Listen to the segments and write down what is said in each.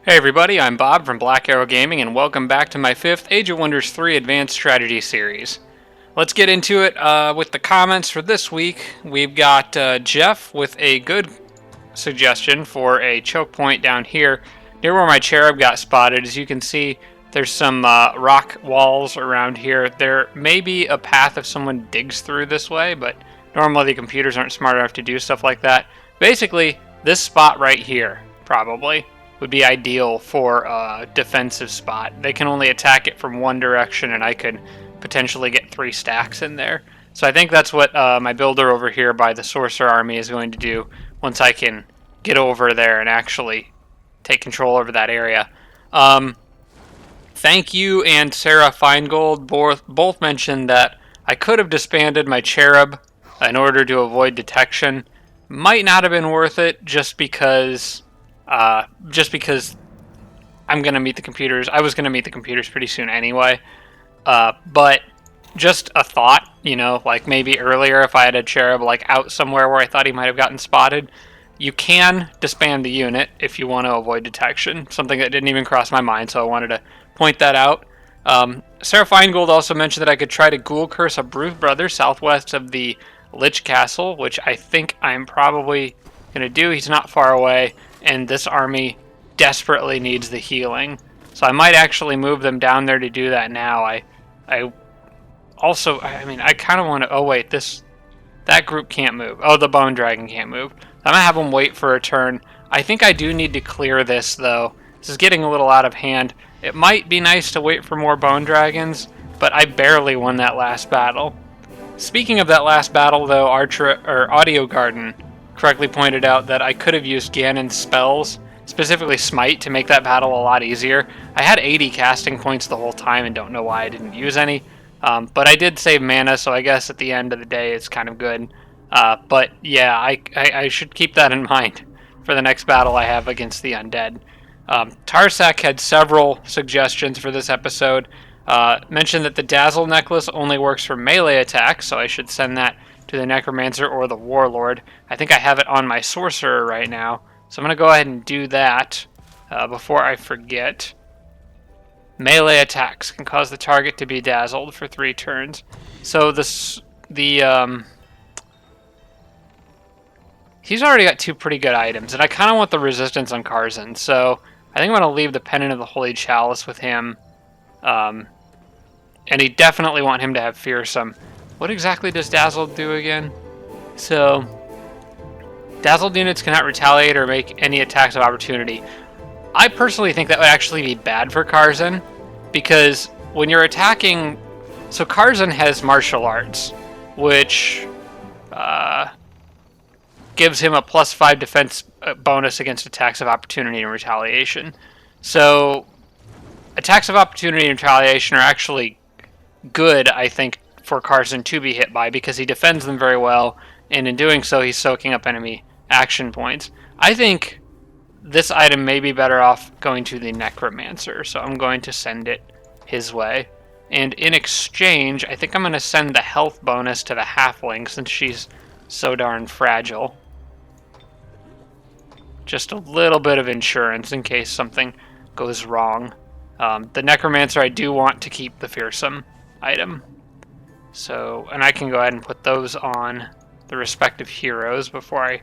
Hey everybody, I'm Bob from Black Arrow Gaming, and welcome back to my 5th Age of Wonders 3 Advanced Strategy series. Let's get into it with the comments for this week. We've got Jeff with a good suggestion for a choke point down here near where my cherub got spotted. As you can see, there's some rock walls around here. There may be a path if someone digs through this way, but normally the computers aren't smart enough to do stuff like that. Basically, this spot right here, probably, would be ideal for a defensive spot. They can only attack it from one direction, and I could potentially get 3 stacks in there. So I think that's what my builder over here by the Sorcerer Army is going to do once I can get over there and actually take control over that area. Thank you and Sarah Feingold both mentioned that I could have disbanded my cherub in order to avoid detection. Might not have been worth it just because I'm gonna meet the computers. I was gonna meet the computers pretty soon anyway. But just a thought, like maybe earlier if I had a cherub like out somewhere where I thought he might have gotten spotted. You can disband the unit if you want to avoid detection. Something that didn't even cross my mind, so I wanted to point that out. Sarah Feingold also mentioned that I could try to Ghoul Curse a Bruce Brother southwest of the Lich Castle, which I think I'm probably going to do. He's not far away, and this army desperately needs the healing. So I might actually move them down there to do that now. I kind of want to... Oh, wait, that group can't move. Oh, the Bone Dragon can't move. I'm going to have them wait for a turn. I think I do need to clear this, though. This is getting a little out of hand. It might be nice to wait for more Bone Dragons, but I barely won that last battle. Speaking of that last battle, though, Audio Garden correctly pointed out that I could have used Ganon's spells, specifically Smite, to make that battle a lot easier. I had 80 casting points the whole time and don't know why I didn't use any. But I did save mana, so I guess at the end of the day it's kind of good. But yeah, I should keep that in mind for the next battle I have against the undead. Tarsak had several suggestions for this episode. Mentioned that the Dazzle necklace only works for melee attacks, so I should send that to the Necromancer or the Warlord. I think I have it on my Sorcerer right now, so I'm going to go ahead and do that before I forget. Melee attacks can cause the target to be dazzled for 3 turns. So he's already got 2 pretty good items, and I kind of want the resistance on Karzen, so I think I'm going to leave the Pendant of the Holy Chalice with him. And I definitely want him to have Fearsome. What exactly does Dazzled do again? So, Dazzled units cannot retaliate or make any attacks of opportunity. I personally think that would actually be bad for Karzen, because when you're attacking... So Karzen has martial arts, which gives him a +5 defense bonus against attacks of opportunity and retaliation. So attacks of opportunity and retaliation are actually good, I think, for Karzen to be hit by, because he defends them very well, and in doing so he's soaking up enemy action points. I think this item may be better off going to the Necromancer, so I'm going to send it his way. And in exchange, I think I'm going to send the health bonus to the Halfling, since she's so darn fragile. Just a little bit of insurance in case something goes wrong. The Necromancer, I do want to keep the Fearsome item. So, and I can go ahead and put those on the respective heroes before I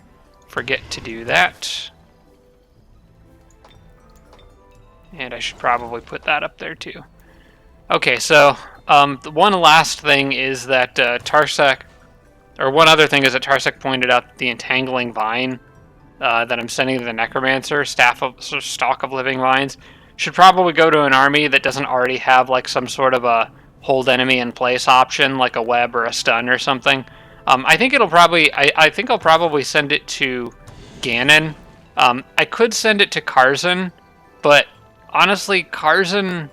forget to do that. And I should probably put that up there too. Okay, so the one last thing is that Tarsak, or one other thing is that Tarsak pointed out the Entangling Vine that I'm sending to the Necromancer, Stalk of Living Vines, should probably go to an army that doesn't already have like some sort of a hold enemy in place option, like a web or a stun or something. I think it'll probably, I think I'll probably send it to Ganon. I could send it to Karzen, but honestly, Karzen,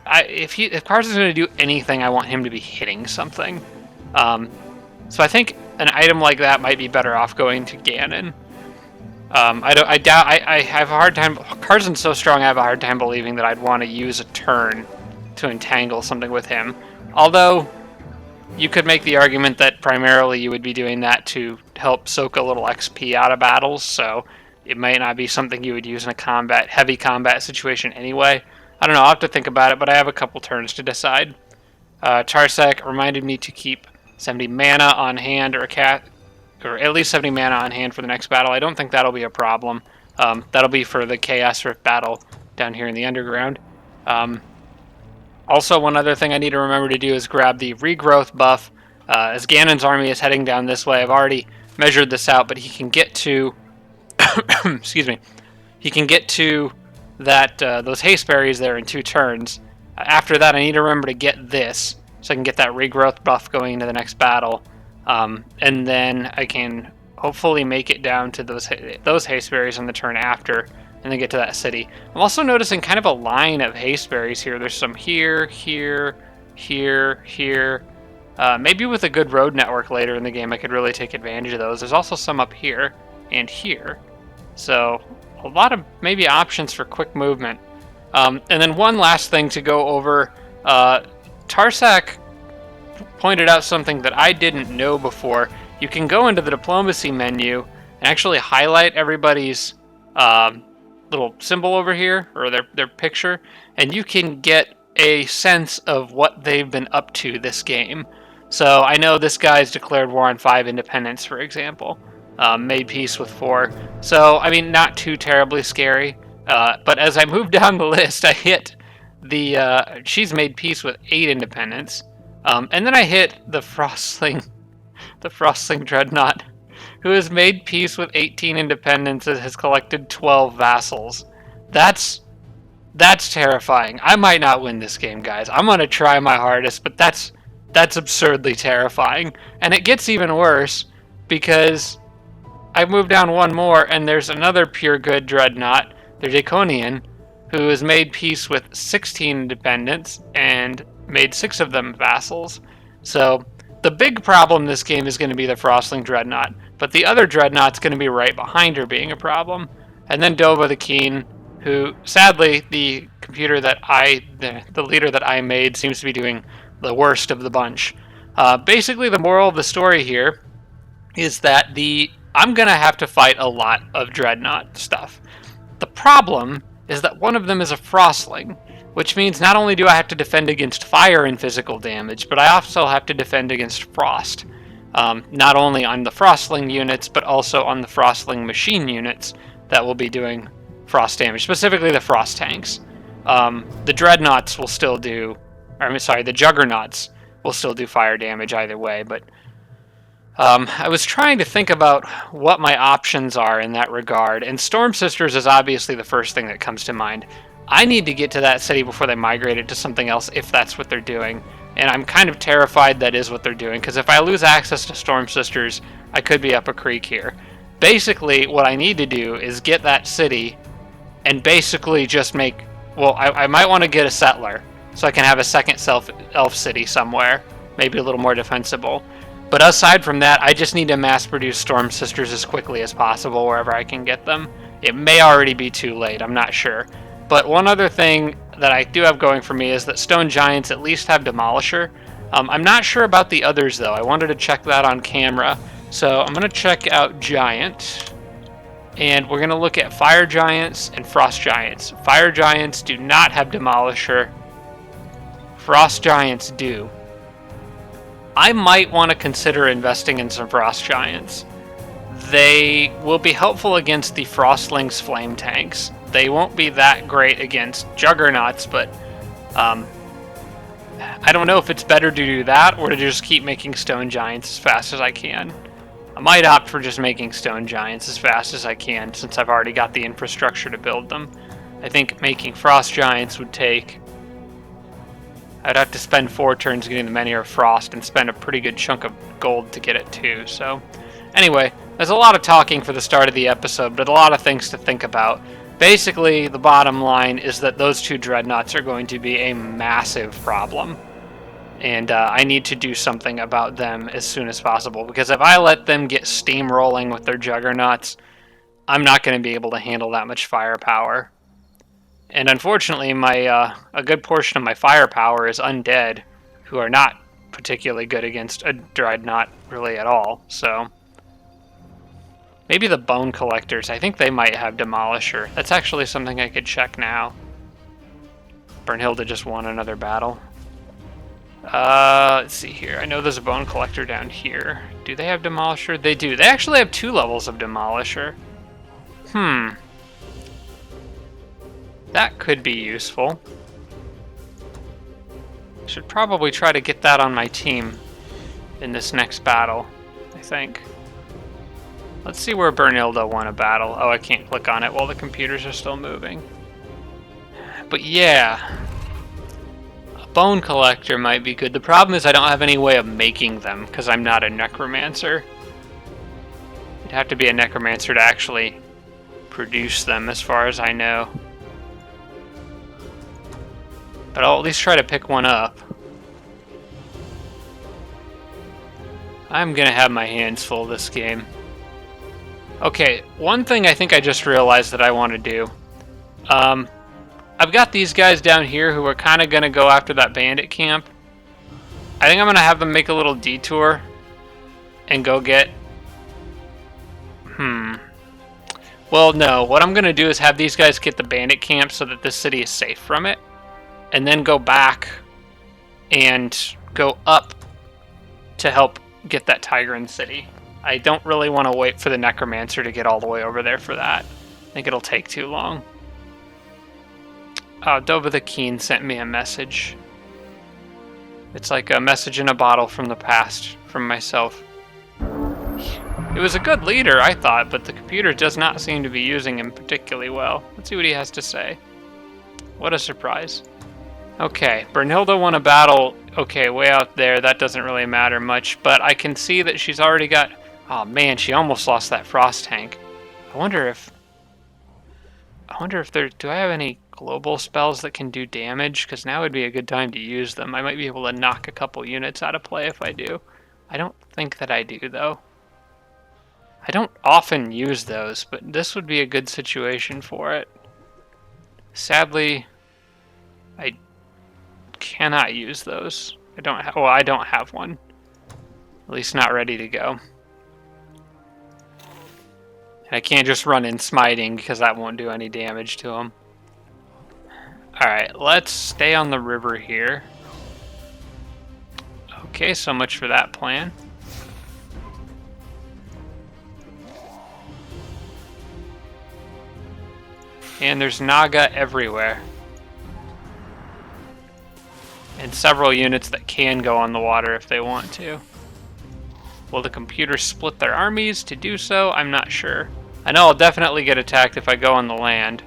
if Karzen's going to do anything, I want him to be hitting something. So I think an item like that might be better off going to Ganon. I have a hard time. Karzen's so strong, I have a hard time believing that I'd want to use a turn to entangle something with him. Although, you could make the argument that primarily you would be doing that to help soak a little XP out of battles, so it might not be something you would use in a heavy combat situation anyway. I don't know, I'll have to think about it, but I have a couple turns to decide. Tarsec reminded me to keep 70 mana on hand, or at least 70 mana on hand for the next battle. I don't think that'll be a problem. That'll be for the Chaos Rift battle down here in the Underground. Also, one other thing I need to remember to do is grab the regrowth buff. As Ganon's army is heading down this way, I've already measured this out, but he can get to excuse me, he can get to that those haste berries there in 2 turns. After that, I need to remember to get this, so I can get that regrowth buff going into the next battle, and then I can hopefully make it down to those haste berries on the turn after, and then get to that city. I'm also noticing kind of a line of haste berries here. There's some here, here, here, here. Maybe with a good road network later in the game, I could really take advantage of those. There's also some up here and here. So a lot of maybe options for quick movement. And then one last thing to go over. Tarsec pointed out something that I didn't know before. You can go into the diplomacy menu and actually highlight everybody's little symbol over here, or their picture, and you can get a sense of what they've been up to this game. So I know this guy's declared war on 5 independents, for example. Made peace with 4. So, I mean, not too terribly scary. But as I move down the list, I hit she's made peace with 8 independents. And then I hit the Frostling Dreadnought, who has made peace with 18 independents and has collected 12 vassals. That's terrifying. I might not win this game, guys. I'm going to try my hardest, but that's absurdly terrifying. And it gets even worse because I moved down one more, and there's another pure good dreadnought, the Draconian, who has made peace with 16 independents and made 6 of them vassals. So the big problem this game is going to be the Frostling Dreadnought, but the other Dreadnought's going to be right behind her being a problem. And then Dova the Keen, who, sadly, the leader that I made seems to be doing the worst of the bunch. Basically, the moral of the story here is that I'm going to have to fight a lot of Dreadnought stuff. The problem is that one of them is a Frostling, which means not only do I have to defend against fire and physical damage, but I also have to defend against frost. Not only on the Frostling units, but also on the Frostling machine units that will be doing frost damage, specifically the frost tanks. The Dreadnoughts will still do, the Juggernauts will still do fire damage either way, but I was trying to think about what my options are in that regard, and Storm Sisters is obviously the first thing that comes to mind. I need to get to that city before they migrate it to something else, if that's what they're doing. And I'm kind of terrified that is what they're doing, because if I lose access to Storm Sisters, I could be up a creek here. Basically, what I need to do is get that city, and basically just make... Well, I might want to get a settler, so I can have a second elf city somewhere, maybe a little more defensible. But aside from that, I just need to mass-produce Storm Sisters as quickly as possible wherever I can get them. It may already be too late, I'm not sure. But one other thing that I do have going for me is that Stone Giants at least have Demolisher. I'm not sure about the others, though. I wanted to check that on camera. So I'm going to check out Giant. And we're going to look at Fire Giants and Frost Giants. Fire Giants do not have Demolisher. Frost Giants do. I might want to consider investing in some Frost Giants. They will be helpful against the Frostlings Flame Tanks. They won't be that great against Juggernauts, but I don't know if it's better to do that or to just keep making Stone Giants as fast as I can. I might opt for just making Stone Giants as fast as I can, since I've already got the infrastructure to build them. I think making Frost Giants would take... I'd have to spend 4 turns getting the Menhir of Frost and spend a pretty good chunk of gold to get it too, so... Anyway, there's a lot of talking for the start of the episode, but a lot of things to think about. Basically, the bottom line is that those 2 Dreadnoughts are going to be a massive problem. And I need to do something about them as soon as possible, because if I let them get steamrolling with their Juggernauts, I'm not going to be able to handle that much firepower. And unfortunately, a good portion of my firepower is undead, who are not particularly good against a Dreadnought really at all, so... Maybe the bone collectors. I think they might have Demolisher. That's actually something I could check now. Brunhilde just won another battle. Let's see here. I know there's a bone collector down here. Do they have Demolisher? They do. They actually have 2 levels of Demolisher. That could be useful. Should probably try to get that on my team in this next battle, I think. Let's see where Brunhilde won a battle. Oh, I can't click on it while the computers are still moving. But yeah, a bone collector might be good. The problem is I don't have any way of making them because I'm not a necromancer. You'd have to be a necromancer to actually produce them, as far as I know. But I'll at least try to pick one up. I'm gonna have my hands full this game. Okay, one thing I think I just realized that I want to do. I've got these guys down here who are kind of gonna go after that bandit camp. I think I'm gonna have them make a little detour and go get... Well, no. What I'm gonna do is have these guys get the bandit camp so that this city is safe from it. And then go back and go up to help get that Tigran city. I don't really want to wait for the necromancer to get all the way over there for that. I think it'll take too long. Dova the Keen sent me a message. It's like a message in a bottle from the past, from myself. It was a good leader, I thought, but the computer does not seem to be using him particularly well. Let's see what he has to say. What a surprise. Okay, Brunhilde won a battle, okay, way out there. That doesn't really matter much, but I can see that she's already got... Oh man, she almost lost that frost tank. I wonder if there... Do I have any global spells that can do damage? Because now would be a good time to use them. I might be able to knock a couple units out of play if I do. I don't think that I do, though. I don't often use those, but this would be a good situation for it. Sadly, I cannot use those. I don't have one. At least not ready to go. And I can't just run in smiting because that won't do any damage to him. Alright, let's stay on the river here. Okay, so much for that plan. And there's Naga everywhere. And several units that can go on the water if they want to. Will the computers split their armies to do so? I'm not sure. I know I'll definitely get attacked if I go on the land.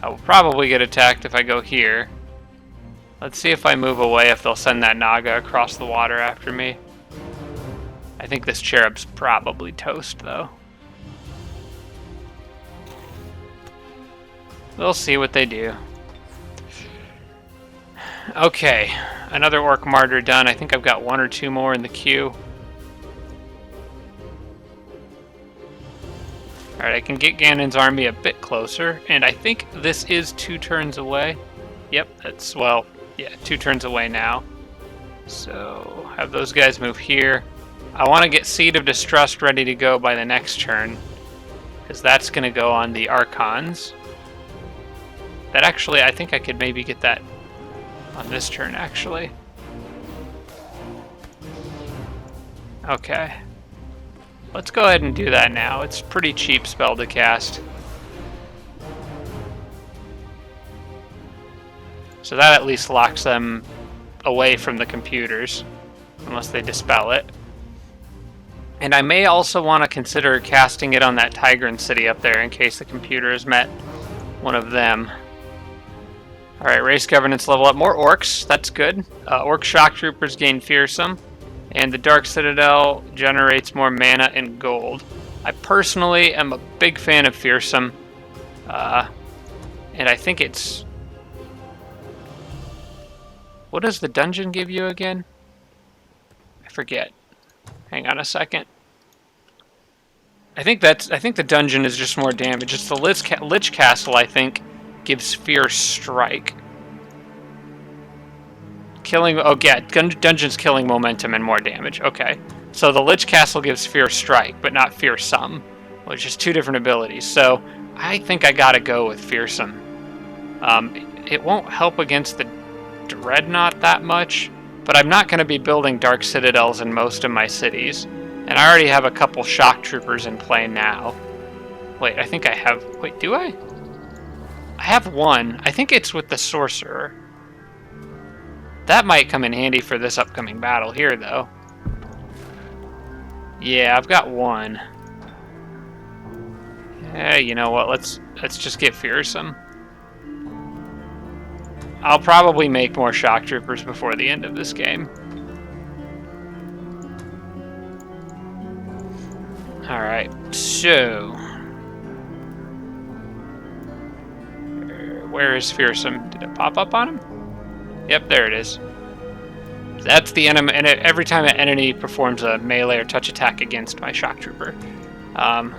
I will probably get attacked if I go here. Let's see if I move away if they'll send that Naga across the water after me. I think this cherub's probably toast, though. We'll see what they do. Okay, another Orc Martyr done. I think I've got 1 or 2 more in the queue. Alright, I can get Ganon's army a bit closer, and I think this is 2 turns away. Yep, that's, well, yeah, 2 turns away now. So, have those guys move here. I want to get Seed of Distrust ready to go by the next turn, because that's going to go on the Archons. That actually, I think I could maybe get that on this turn, actually. Okay. Let's go ahead and do that now. It's a pretty cheap spell to cast. So that at least locks them away from the computers, unless they dispel it. And I may also want to consider casting it on that Tigran city up there in case the computer has met one of them. Alright, race governance level up. More orcs, that's good. Orc shock troopers gain fearsome. And the Dark Citadel generates more mana and gold. I personally am a big fan of fearsome. And I think it's... What does the dungeon give you again? I forget. Hang on a second. I think the dungeon is just more damage. It's the Lich Castle, I think, gives Fierce Strike. Killing, oh yeah, dungeon's killing momentum and more damage. Okay, so the Lich Castle gives Fierce Strike, but not Fearsome, which is 2 different abilities. So I think I gotta go with Fearsome. It won't help against the Dreadnought that much, but I'm not going to be building Dark Citadels in most of my cities. And I already have a couple Shock Troopers in play now. Wait, I think I have... Wait, do I? I have one. I think it's with the Sorcerer. That might come in handy for this upcoming battle here, though. Yeah, I've got one. Hey, you know what? Let's just get Fearsome. I'll probably make more Shock Troopers before the end of this game. Alright, so... Where is Fearsome? Did it pop up on him? Yep, there it is. That's the enemy, and every time an enemy performs a melee or touch attack against my Shock Trooper.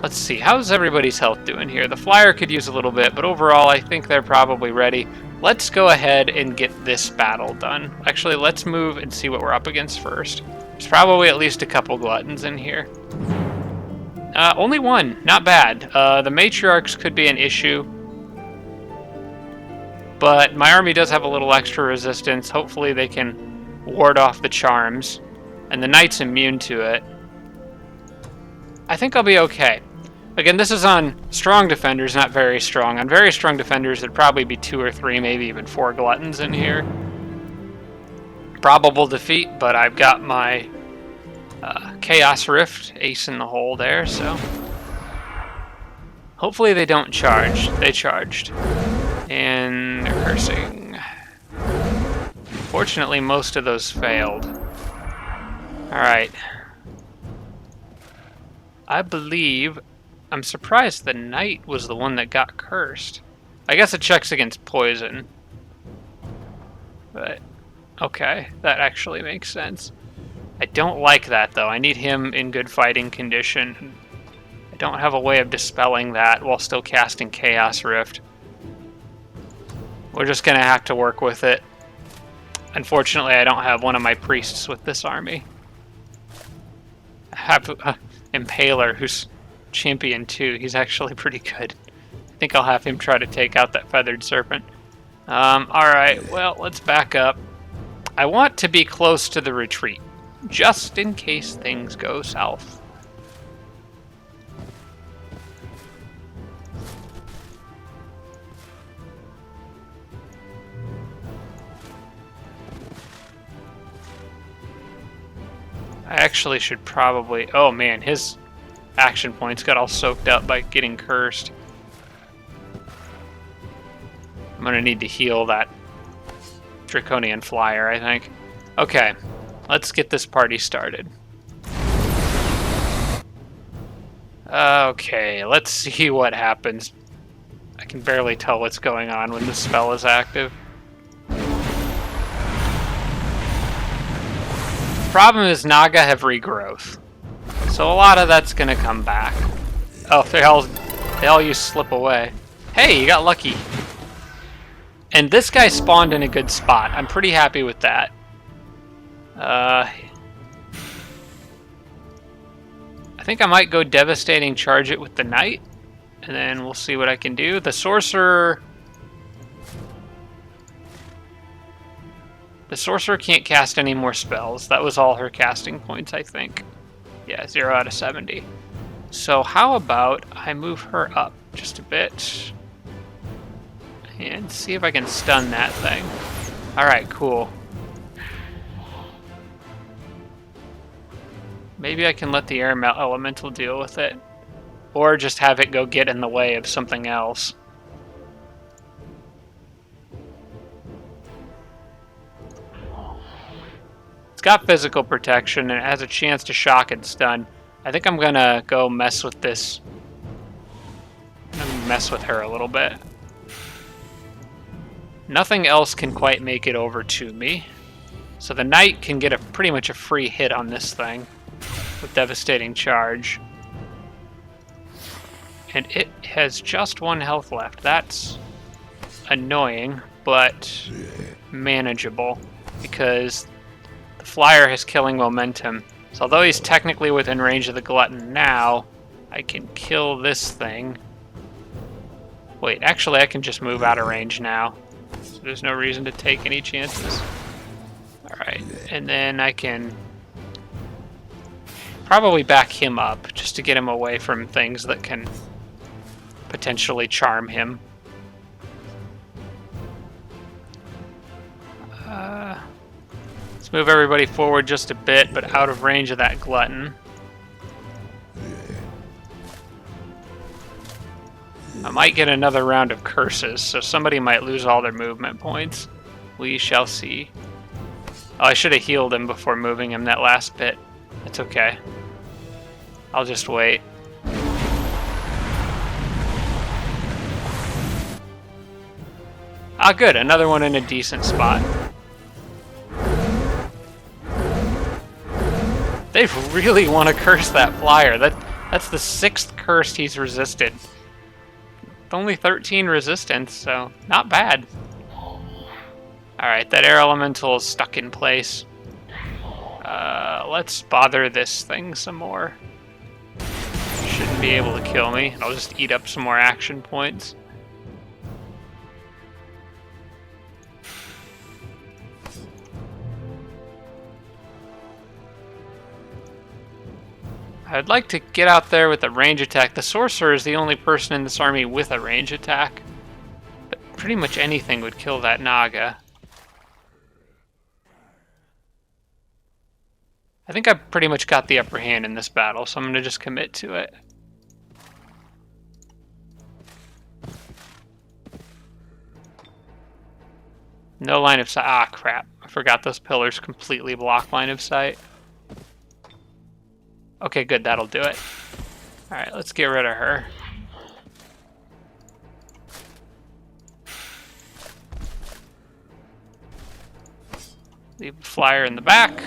Let's see, how's everybody's health doing here? The Flyer could use a little bit, but overall I think they're probably ready. Let's go ahead and get this battle done. Actually, let's move and see what we're up against first. There's probably at least a couple gluttons in here. Only one, not bad. The matriarchs could be an issue, but my army does have a little extra resistance. Hopefully they can ward off the charms, and the knight's immune to it. I think I'll be okay. Again, this is on strong defenders, not very strong. On very strong defenders, there'd probably be 2 or 3, maybe even 4 gluttons in here. Probable defeat, but I've got my Chaos Rift ace in the hole there, so... Hopefully they don't charge. They charged. And they're cursing. Fortunately, most of those failed. Alright. I believe... I'm surprised the knight was the one that got cursed. I guess it checks against poison. But, okay, that actually makes sense. I don't like that, though. I need him in good fighting condition. I don't have a way of dispelling that while still casting Chaos Rift. We're just going to have to work with it. Unfortunately, I don't have one of my priests with this army. I have Impaler, who's Champion 2. He's actually pretty good. I think I'll have him try to take out that Feathered Serpent. Alright, well, let's back up. I want to be close to the retreat, just in case things go south. I actually should probably... Oh man, his action points got all soaked up by getting cursed. I'm gonna need to heal that Draconian Flyer, I think. Okay, let's get this party started. Okay, let's see what happens. I can barely tell what's going on when the spell is active. Problem is Naga have regrowth, so a lot of that's gonna come back. Oh, they all use slip away. Hey, you got lucky. And this guy spawned in a good spot. I'm pretty happy with that. I think I might go Devastating Charge it with the Knight, and then we'll see what I can do. The Sorcerer... The Sorcerer can't cast any more spells. That was all her casting points, I think. Yeah, 0 out of 70. So how about I move her up just a bit and see if I can stun that thing. Alright, cool. Maybe I can let the Air Elemental deal with it, or just have it go get in the way of something else. Got physical protection and it has a chance to shock and stun. I think I'm gonna go mess with this. I'm gonna mess with her a little bit. Nothing else can quite make it over to me. So the Knight can get pretty much a free hit on this thing with Devastating Charge. And it has just 1 health left. That's annoying, but manageable because the Flyer has killing momentum. So although he's technically within range of the Glutton now, I can kill this thing. Wait, actually I can just move out of range now. So there's no reason to take any chances. Alright, and then I can probably back him up just to get him away from things that can potentially charm him. Let's move everybody forward just a bit, but out of range of that glutton. I might get another round of curses, so somebody might lose all their movement points. We shall see. Oh, I should have healed him before moving him that last bit. That's okay. I'll just wait. Ah, good. Another one in a decent spot. They really want to curse that flyer. That's the 6th curse he's resisted. Only 13 resistance, so not bad. Alright, that air elemental is stuck in place. Let's bother this thing some more. Shouldn't be able to kill me. I'll just eat up some more action points. I'd like to get out there with a range attack. The sorcerer is the only person in this army with a range attack. But pretty much anything would kill that Naga. I think I pretty much got the upper hand in this battle, so I'm going to just commit to it. No line of sight. Ah, crap. I forgot those pillars completely block line of sight. Okay, good. That'll do it. Alright, let's get rid of her. Leave the flyer in the back.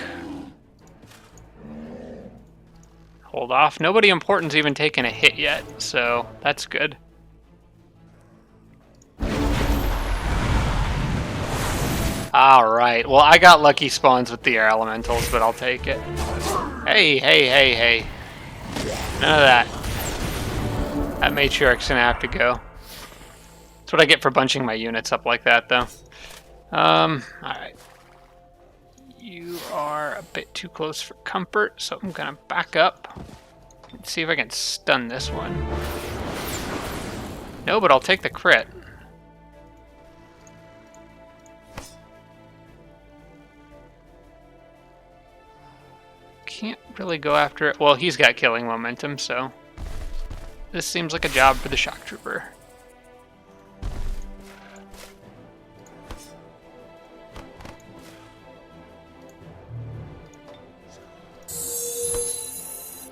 Hold off. Nobody important's even taken a hit yet, so that's good. Alright, well I got lucky spawns with the air elementals, but I'll take it. Hey, hey, hey, hey. None of that. That matriarch's gonna have to go. That's what I get for bunching my units up like that, though. Alright. You are a bit too close for comfort, so I'm gonna back up and see if I can stun this one. No, but I'll take the crit. Can't really go after it. Well, he's got killing momentum, so this seems like a job for the shock trooper.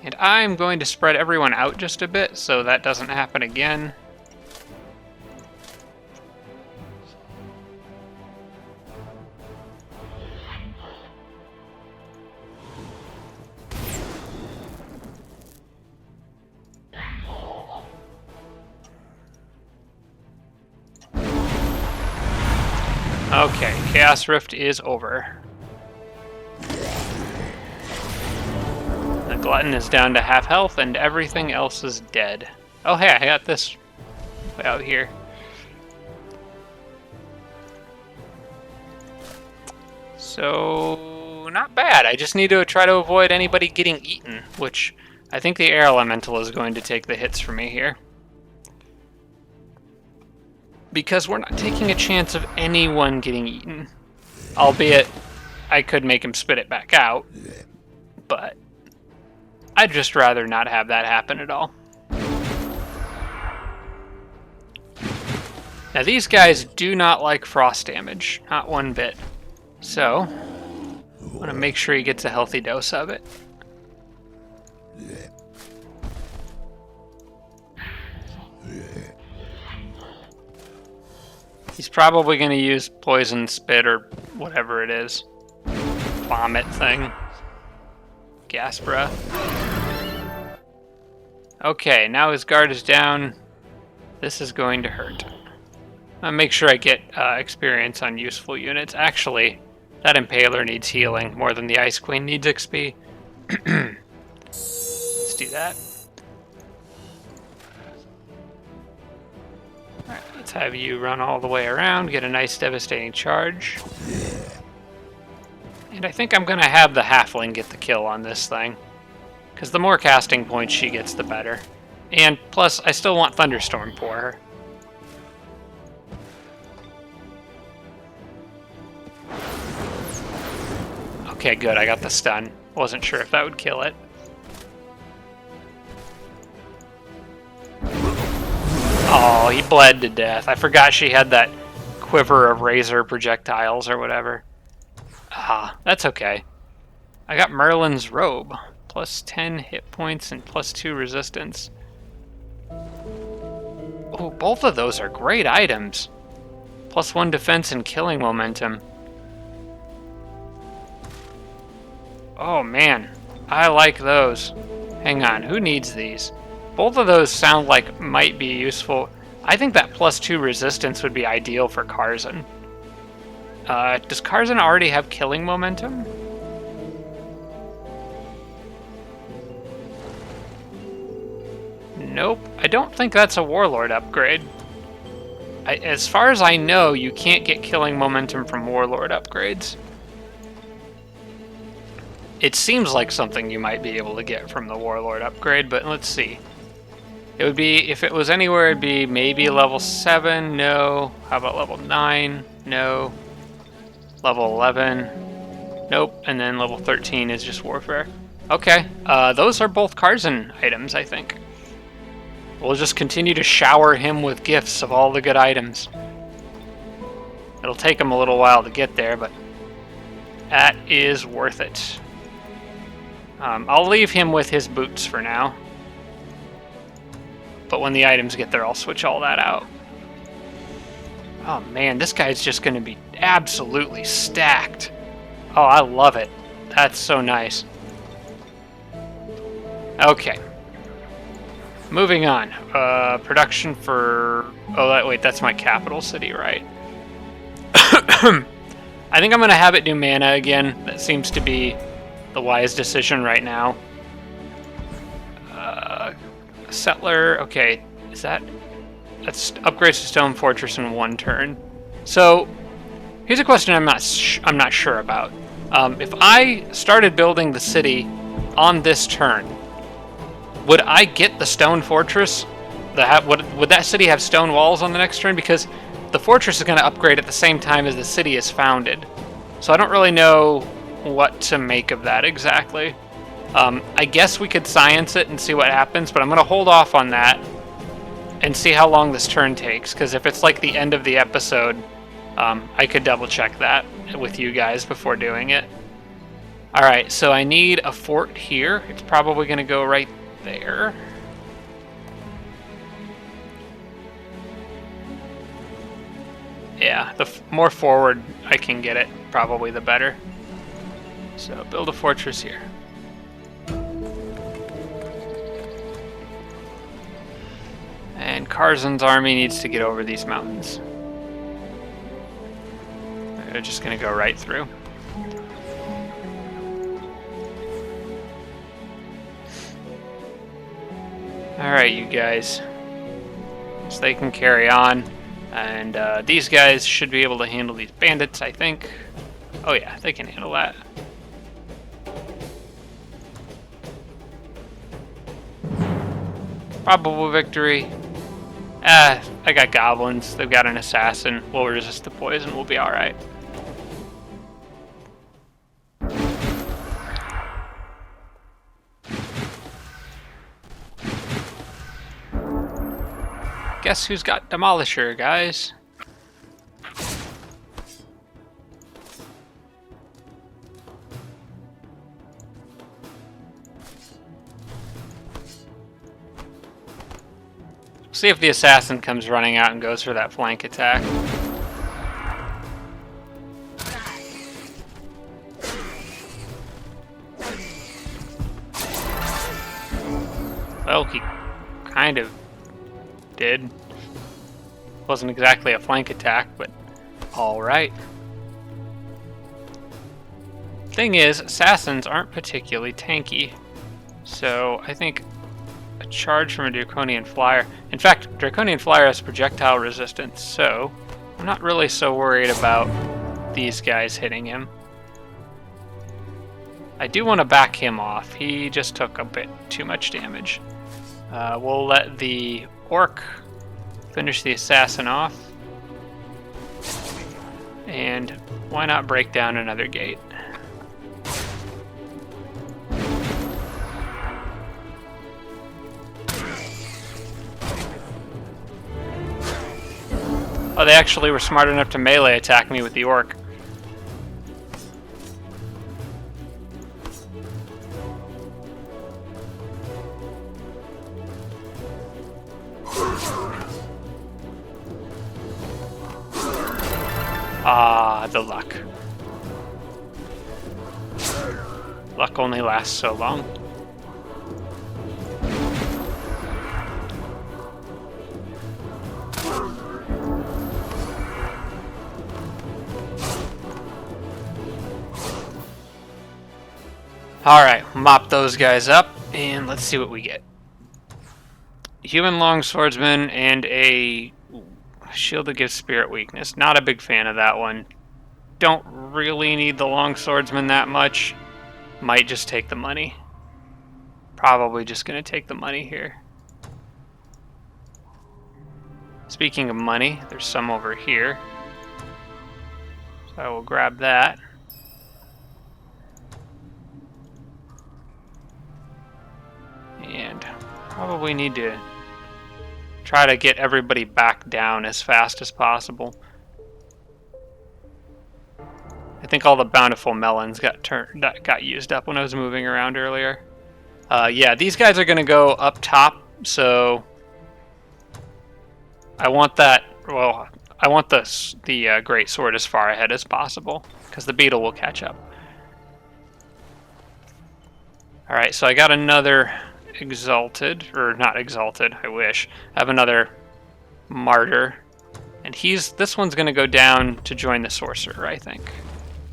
And I'm going to spread everyone out just a bit so that doesn't happen again. Okay, Chaos Rift is over. The Glutton is down to half health and everything else is dead. Oh hey, I got this way out here. So, not bad. I just need to try to avoid anybody getting eaten, which I think the Air Elemental is going to take the hits for me here. Because we're not taking a chance of anyone getting eaten. Albeit, I could make him spit it back out. But I'd just rather not have that happen at all. Now these guys do not like frost damage. Not one bit. So, I want to make sure he gets a healthy dose of it. He's probably going to use poison spit or whatever it is. Vomit thing. Gas breath. Okay, now his guard is down. This is going to hurt. I'll make sure I get experience on useful units. Actually, that Impaler needs healing more than the Ice Queen needs XP. Let's do that. have you run all the way around, get a nice devastating charge. And I think I'm going to have the halfling get the kill on this thing. Because the more casting points she gets, the better. And plus, I still want Thunderstorm for her. Okay, good, I got the stun. Wasn't sure if that would kill it. Oh, he bled to death. I forgot she had that quiver of razor projectiles or whatever. Ah, that's okay. I got Merlin's robe. Plus 10 hit points and plus 2 resistance. Oh, both of those are great items. Plus 1 defense and killing momentum. Oh man, I like those. Hang on, who needs these? Both of those sound like might be useful. I think that plus 2 resistance would be ideal for Karzen. Does Karzen already have killing momentum? Nope, I don't think that's a Warlord upgrade. As far as I know, you can't get killing momentum from Warlord upgrades. It seems like something you might be able to get from the Warlord upgrade, but let's see. It would be, if it was anywhere, it'd be maybe level 7, no. How about level 9? No. Level 11? Nope. And then level 13 is just Warfare. Okay, those are both Karzen items, I think. We'll just continue to shower him with gifts of all the good items. It'll take him a little while to get there, but that is worth it. I'll leave him with his boots for now. But when the items get there, I'll switch all that out. Oh man, this guy's just going to be absolutely stacked. Oh, I love it. That's so nice. Okay. Moving on. Production for... Oh, wait, that's my capital city, right? I think I'm going to have it do mana again. That seems to be the wise decision right now. Settler, okay, is that... That's upgrades to Stone Fortress in 1 turn. So, here's a question I'm not sure about. If I started building the city on this turn, would I get the Stone Fortress? Would that city have stone walls on the next turn? Because the fortress is going to upgrade at the same time as the city is founded. So I don't really know what to make of that exactly. I guess we could science it and see what happens, but I'm going to hold off on that and see how long this turn takes, because if it's like the end of the episode, I could double check that with you guys before doing it. Alright, so I need a fort here. It's probably going to go right there. Yeah, the more forward I can get it, probably the better. So build a fortress here. And Karzen's army needs to get over these mountains. They're just going to go right through. Alright, you guys. So they can carry on. And these guys should be able to handle these bandits, I think. Oh yeah, they can handle that. Probable victory. I got goblins. They've got an assassin. We'll resist the poison. We'll be alright. Guess who's got Demolisher, guys? See if the assassin comes running out and goes for that flank attack. Well, he kind of did. Wasn't exactly a flank attack, but alright. Thing is, assassins aren't particularly tanky, so I think a charge from a Draconian Flyer. In fact, Draconian Flyer has projectile resistance, so I'm not really so worried about these guys hitting him. I do want to back him off. He just took a bit too much damage. We'll let the Orc finish the Assassin off. And why not break down another gate? Oh, they actually were smart enough to melee attack me with the Orc. Ah, the luck. Luck only lasts so long. Alright, mop those guys up, and let's see what we get. Human longswordsman and a shield that gives spirit weakness. Not a big fan of that one. Don't really need the longswordsman that much. Might just take the money. Probably just going to take the money here. Speaking of money, there's some over here. So I will grab that. And probably need to try to get everybody back down as fast as possible. I think all the bountiful melons got used up when I was moving around earlier. Yeah, these guys are going to go up top, so I want that. Well, I want the great sword as far ahead as possible because the beetle will catch up. All right, so I got another exalted, or not exalted. I wish I have another martyr, and this one's going to go down to join the sorcerer. I think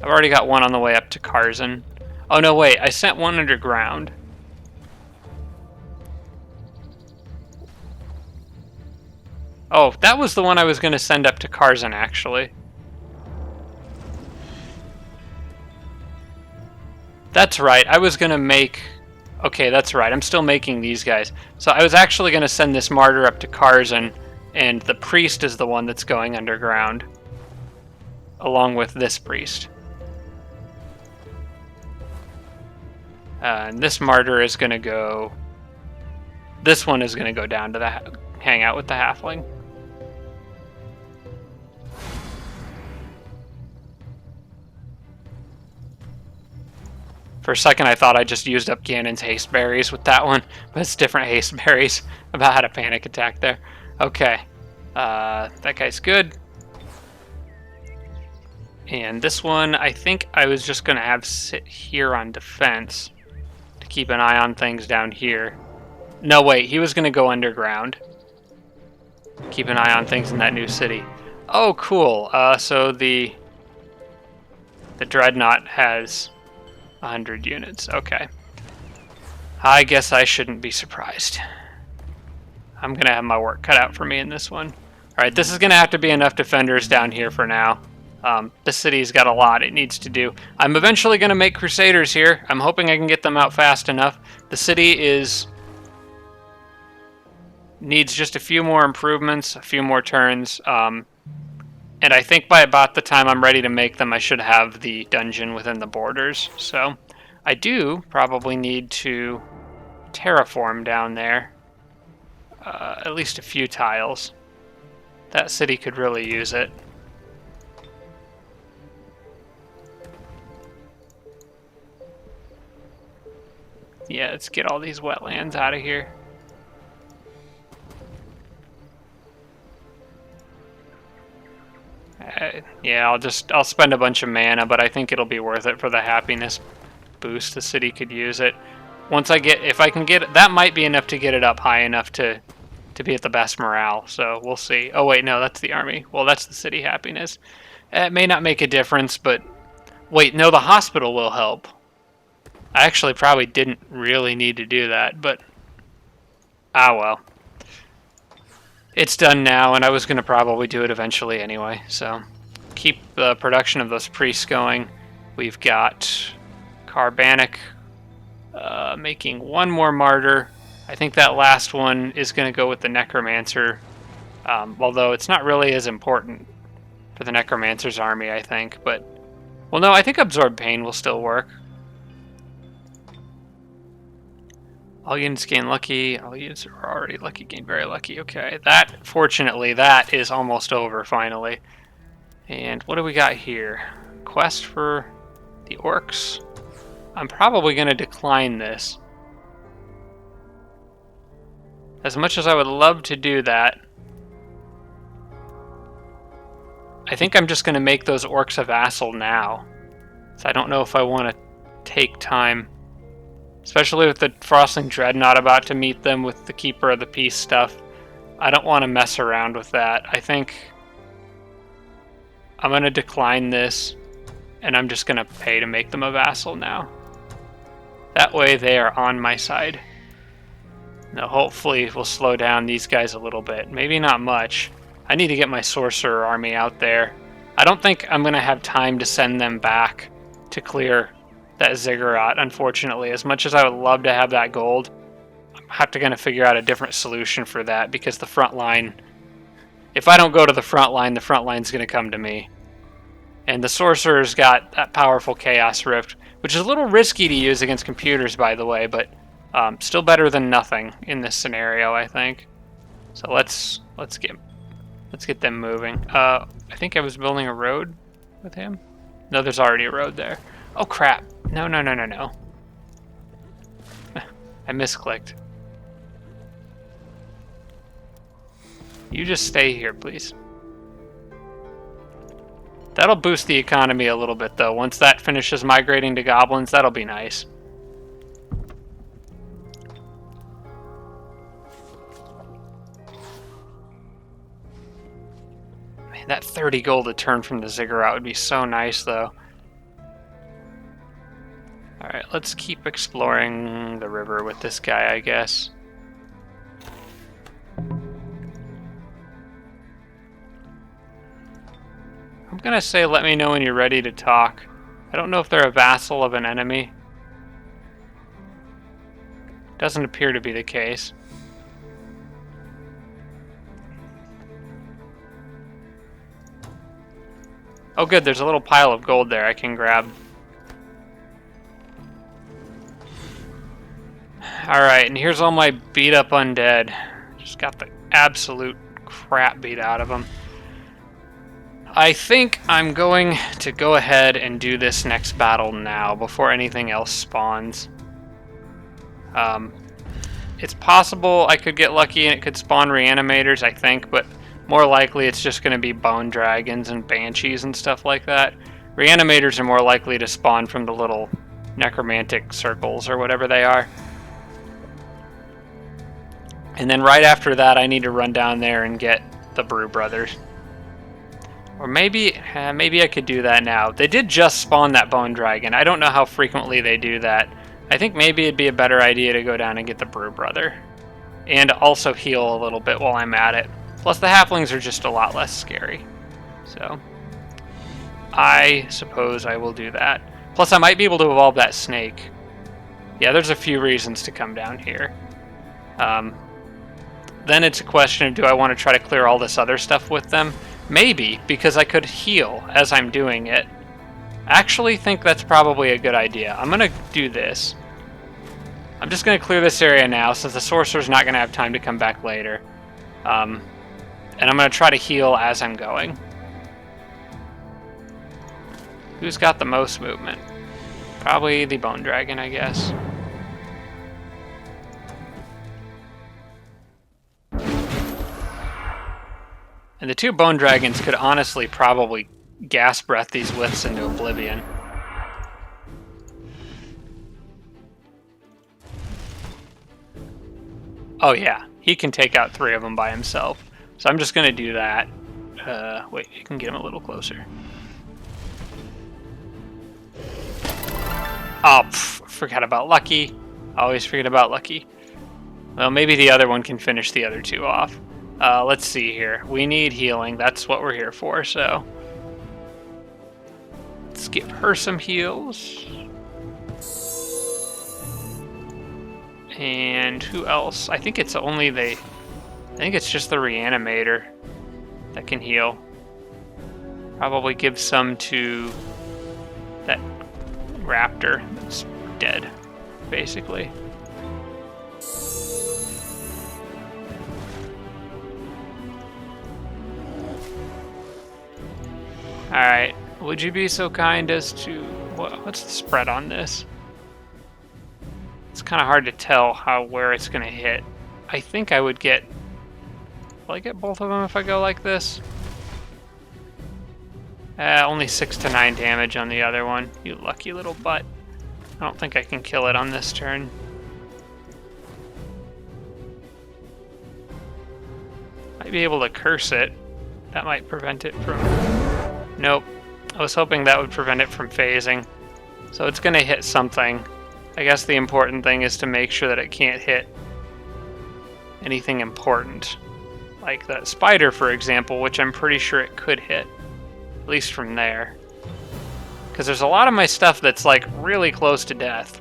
I've already got one on the way up to Karzen. Oh no, wait! I sent one underground. Oh, that was the one I was going to send up to Karzen, actually. That's right. I was going to make... Okay, that's right. I'm still making these guys. So I was actually going to send this martyr up to Karzen, and the priest is the one that's going underground, along with this priest. And this martyr is going to go... This one is going to go down to hang out with the halfling. For a second, I thought I just used up Ganon's haste berries with that one, but it's different haste berries. About had a panic attack there. Okay, that guy's good. And this one, I think I was just going to have sit here on defense to keep an eye on things down here. No, wait, he was going to go underground. Keep an eye on things in that new city. Oh, cool. So the Dreadnought has 100 units. Okay. I guess I shouldn't be surprised. I'm going to have my work cut out for me in this one. Alright, this is going to have to be enough defenders down here for now. The city's got a lot it needs to do. I'm eventually going to make Crusaders here. I'm hoping I can get them out fast enough. The city needs just a few more improvements, a few more turns. And I think by about the time I'm ready to make them, I should have the dungeon within the borders. So I do probably need to terraform down there. At least a few tiles. That city could really use it. Yeah, let's get all these wetlands out of here. Yeah, I'll spend a bunch of mana, but I think it'll be worth it for the happiness boost. The city could use it. If I can get it, that might be enough to get it up high enough to be at the best morale. So we'll see. Oh wait, no, that's the army. Well, that's the city happiness. It may not make a difference, but wait, no, the hospital will help. I actually probably didn't really need to do that, but Ah, well. It's done now, and I was going to probably do it eventually anyway, so keep the production of those priests going. We've got Carbanic making one more martyr. I think that last one is going to go with the Necromancer, although it's not really as important for the Necromancer's army, I think. But, well, no, I think Absorb Pain will still work. All units gain lucky. All units are already lucky, gain very lucky. Okay, that, fortunately, that is almost over, finally. And what do we got here? Quest for the Orcs. I'm probably going to decline this. As much as I would love to do that, I think I'm just going to make those Orcs a vassal now. So I don't know if I want to take time. Especially with the Frostling Dreadnought about to meet them with the Keeper of the Peace stuff. I don't want to mess around with that. I think I'm going to decline this, and I'm just going to pay to make them a vassal now. That way they are on my side. Now hopefully we'll slow down these guys a little bit. Maybe not much. I need to get my Sorcerer army out there. I don't think I'm going to have time to send them back to clear that Ziggurat, unfortunately. As much as I would love to have that gold, I'm going to figure out a different solution for that, because the front line, if I don't go to the front line's going to come to me. And the Sorcerer's got that powerful Chaos Rift, which is a little risky to use against computers, by the way, but still better than nothing in this scenario, I think. So let's get them moving. I think I was building a road with him. No, there's already a road there. Oh crap! No. I misclicked. You just stay here, please. That'll boost the economy a little bit, though. Once that finishes migrating to goblins, that'll be nice. Man, that 30 gold a turn from the Ziggurat would be so nice, though. Alright, let's keep exploring the river with this guy, I guess. I'm gonna say let me know when you're ready to talk. I don't know if they're a vassal of an enemy. Doesn't appear to be the case. Oh good, there's a little pile of gold there I can grab. Alright, and here's all my beat up undead. Just got the absolute crap beat out of them. I think I'm going to go ahead and do this next battle now before anything else spawns. It's possible I could get lucky and it could spawn reanimators, I think, but more likely it's just going to be bone dragons and banshees and stuff like that. Reanimators are more likely to spawn from the little necromantic circles or whatever they are. And then right after that I need to run down there and get the Brew Brothers. Or maybe I could do that now. They did just spawn that bone dragon. I don't know how frequently they do that. I think maybe it'd be a better idea to go down and get the Brew Brother. And also heal a little bit while I'm at it. Plus the halflings are just a lot less scary. So I suppose I will do that. Plus I might be able to evolve that snake. Yeah, there's a few reasons to come down here. Then it's a question of, do I want to try to clear all this other stuff with them? Maybe, because I could heal as I'm doing it. I actually think that's probably a good idea. I'm going to do this. I'm just going to clear this area now, since the sorcerer's not going to have time to come back later. And I'm going to try to heal as I'm going. Who's got the most movement? Probably the bone dragon, I guess. And the two bone dragons could honestly probably gas breath these withs into oblivion. Oh yeah, he can take out 3 of them by himself. So I'm just going to do that. Wait, you can get him a little closer. Oh, forgot about Lucky. Always forget about Lucky. Well, maybe the other one can finish the other two off. Let's see here. We need healing. That's what we're here for, so... Let's give her some heals. And who else? I think it's only I think it's just the reanimator that can heal. Probably give some to that raptor that's dead, basically. Alright, would you be so kind as to... What's the spread on this? It's kind of hard to tell where it's going to hit. I think I would get... Will I get both of them if I go like this? Only 6 to 9 damage on the other one. You lucky little butt. I don't think I can kill it on this turn. Might be able to curse it. That might prevent it from... Nope. I was hoping that would prevent it from phasing. So it's going to hit something. I guess the important thing is to make sure that it can't hit anything important. Like that spider, for example, which I'm pretty sure it could hit. At least from there. Because there's a lot of my stuff that's like really close to death.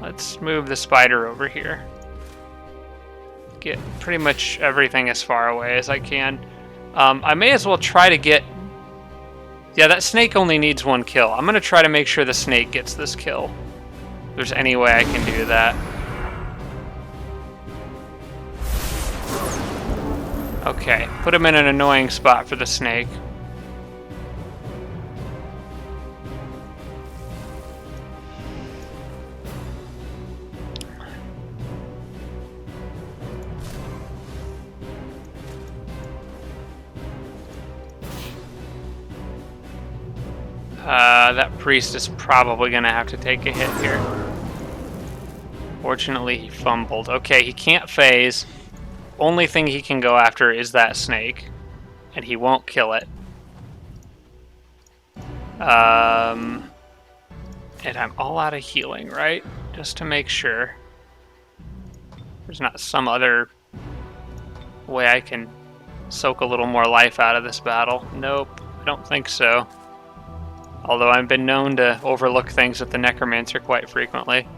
Let's move the spider over here. Get pretty much everything as far away as I can. I may as well try to get... Yeah, that snake only needs 1 kill. I'm going to try to make sure the snake gets this kill. If there's any way I can do that. Okay, put him in an annoying spot for the snake. That priest is probably going to have to take a hit here. Fortunately, he fumbled. Okay, he can't phase. Only thing he can go after is that snake. And he won't kill it. And I'm all out of healing, right? Just to make sure. There's not some other way I can soak a little more life out of this battle. Nope, I don't think so. Although I've been known to overlook things with the Necromancer quite frequently.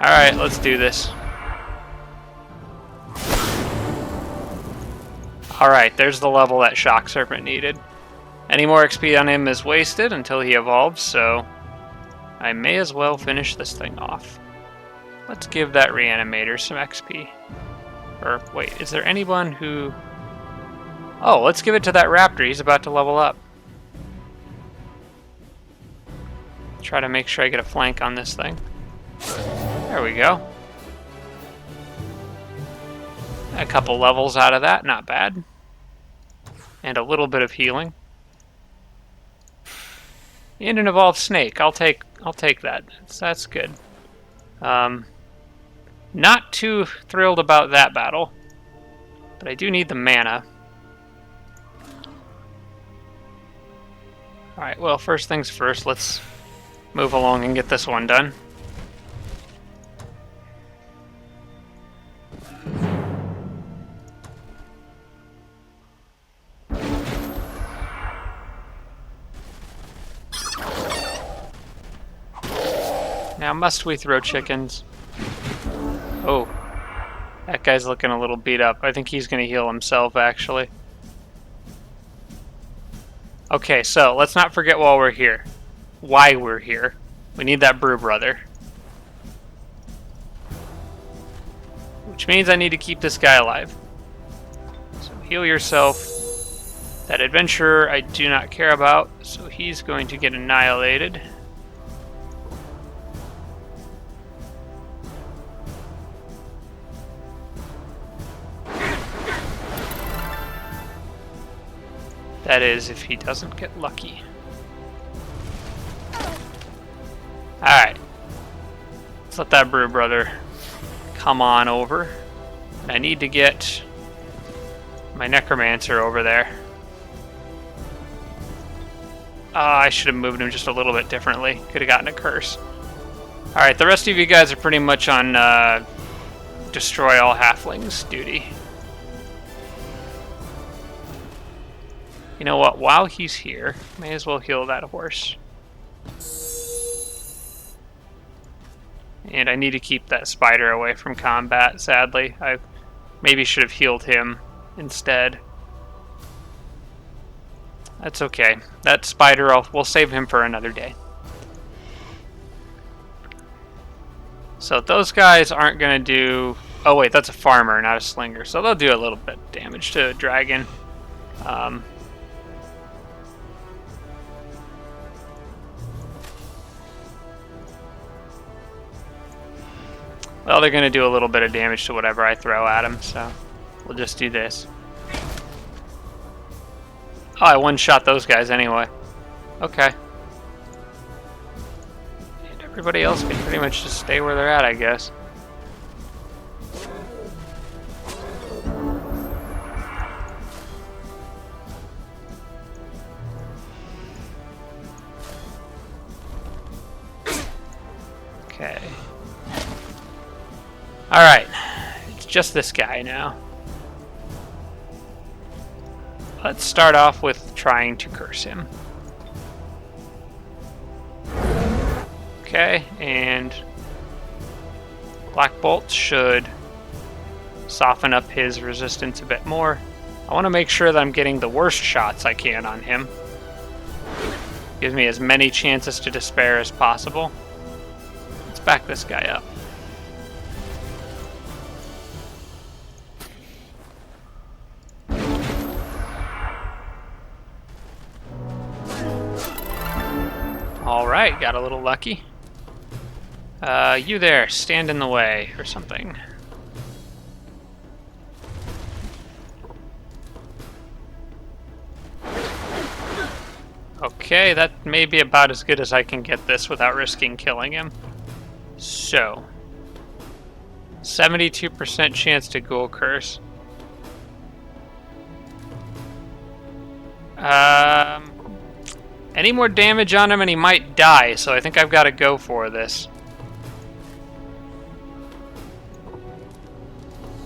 Alright, let's do this. Alright, there's the level that Shock Serpent needed. Any more XP on him is wasted until he evolves, so I may as well finish this thing off. Let's give that Reanimator some XP. Or, wait, is there anyone who... Oh, let's give it to that Raptor. He's about to level up. Try to make sure I get a flank on this thing. There we go. A couple levels out of that, not bad. And a little bit of healing. And an evolved snake. I'll take that. That's good. Not too thrilled about that battle, but I do need the mana. All right. Well, first things first. Let's move along and get this one done. Now, must we throw chickens? Oh, that guy's looking a little beat up. I think he's going to heal himself, actually. Okay, so let's not forget while we're here. Why we're here. We need that Brew Brother. Which means I need to keep this guy alive. So heal yourself. That adventurer I do not care about, so he's going to get annihilated. That is, if he doesn't get lucky. Alright. Let's let that Brew Brother come on over. I need to get my Necromancer over there. I should have moved him just a little bit differently. Could have gotten a curse. Alright, the rest of you guys are pretty much on destroy all halflings duty. You know what? While he's here, may as well heal that horse. And I need to keep that spider away from combat, sadly. I maybe should have healed him instead. That's okay. That spider, we'll save him for another day. So those guys aren't going to do... Oh wait, that's a farmer, not a slinger. So they'll do a little bit of damage to a dragon. Well, they're going to do a little bit of damage to whatever I throw at them, so we'll just do this. Oh, I one-shot those guys anyway. Okay. And everybody else can pretty much just stay where they're at, I guess. Okay. Alright. It's just this guy now. Let's start off with trying to curse him. Okay, and Black Bolt should soften up his resistance a bit more. I want to make sure that I'm getting the worst shots I can on him. Gives me as many chances to despair as possible. Let's back this guy up. Alright, got a little lucky. You there, stand in the way, or something. Okay, that may be about as good as I can get this without risking killing him. So, 72% chance to ghoul curse. Any more damage on him and he might die, so I think I've got to go for this.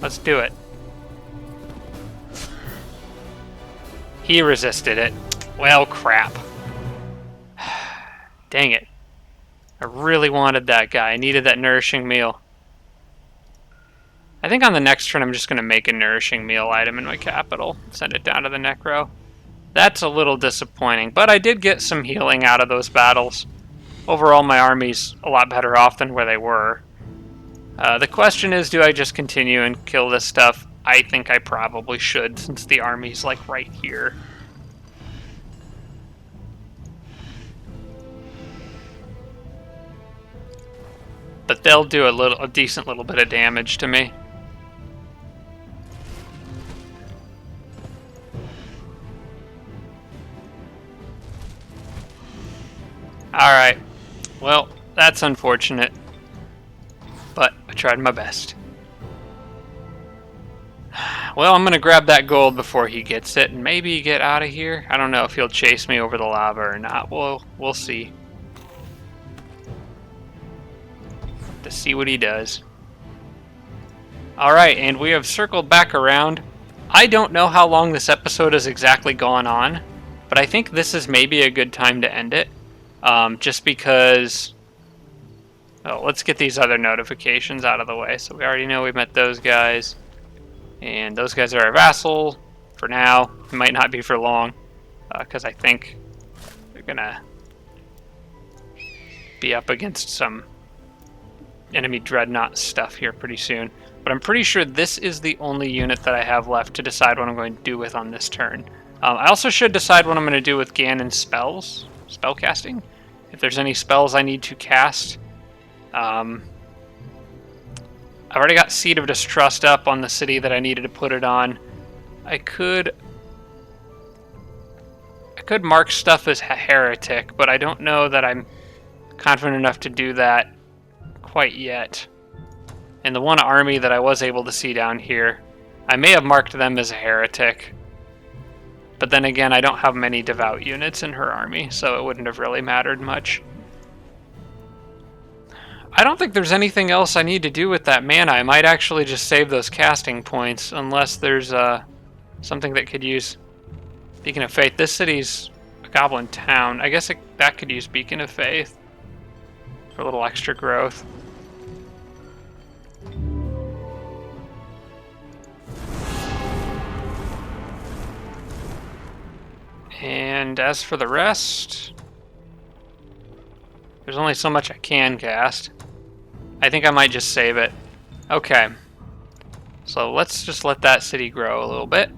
Let's do it. He resisted it. Well, crap. Dang it. I really wanted that guy. I needed that nourishing meal. I think on the next turn I'm just going to make a nourishing meal item in my capital. Send it down to the necro. That's a little disappointing, but I did get some healing out of those battles. Overall, my army's a lot better off than where they were. The question is, do I just continue and kill this stuff? I think I probably should, since the army's like right here. But they'll do a decent little bit of damage to me. Alright, well, that's unfortunate, but I tried my best. Well, I'm going to grab that gold before he gets it, and maybe get out of here. I don't know if he'll chase me over the lava or not. We'll see. To see what he does. Alright, and we have circled back around. I don't know how long this episode has exactly gone on, but I think this is maybe a good time to end it. Just because... Oh, let's get these other notifications out of the way. So we already know we met those guys. And those guys are our vassal for now. It might not be for long. Because I think they're going to be up against some enemy dreadnought stuff here pretty soon. But I'm pretty sure this is the only unit that I have left to decide what I'm going to do with on this turn. I also should decide what I'm going to do with Ganon's spells. Spellcasting. If there's any spells I need to cast. I've already got Seed of Distrust up on the city that I needed to put it on. I could mark stuff as heretic, but I don't know that I'm confident enough to do that quite yet. And the one army that I was able to see down here, I may have marked them as a heretic. But then again, I don't have many devout units in her army, so it wouldn't have really mattered much. I don't think there's anything else I need to do with that mana. I might actually just save those casting points, unless there's something that could use Beacon of Faith. This city's a goblin town. I guess that could use Beacon of Faith for a little extra growth. And as for the rest, there's only so much I can cast. I think I might just save it. Okay. So let's just let that city grow a little bit.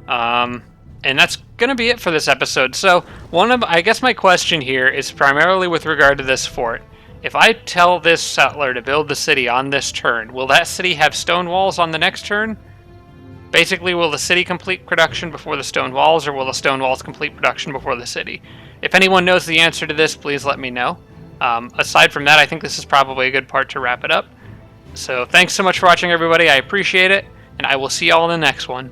And that's going to be it for this episode. So I guess my question here is primarily with regard to this fort. If I tell this settler to build the city on this turn, will that city have stone walls on the next turn? Basically, will the city complete production before the stone walls, or will the stone walls complete production before the city? If anyone knows the answer to this, please let me know. Aside from that, I think this is probably a good part to wrap it up. So thanks so much for watching, everybody. I appreciate it, and I will see y'all in the next one.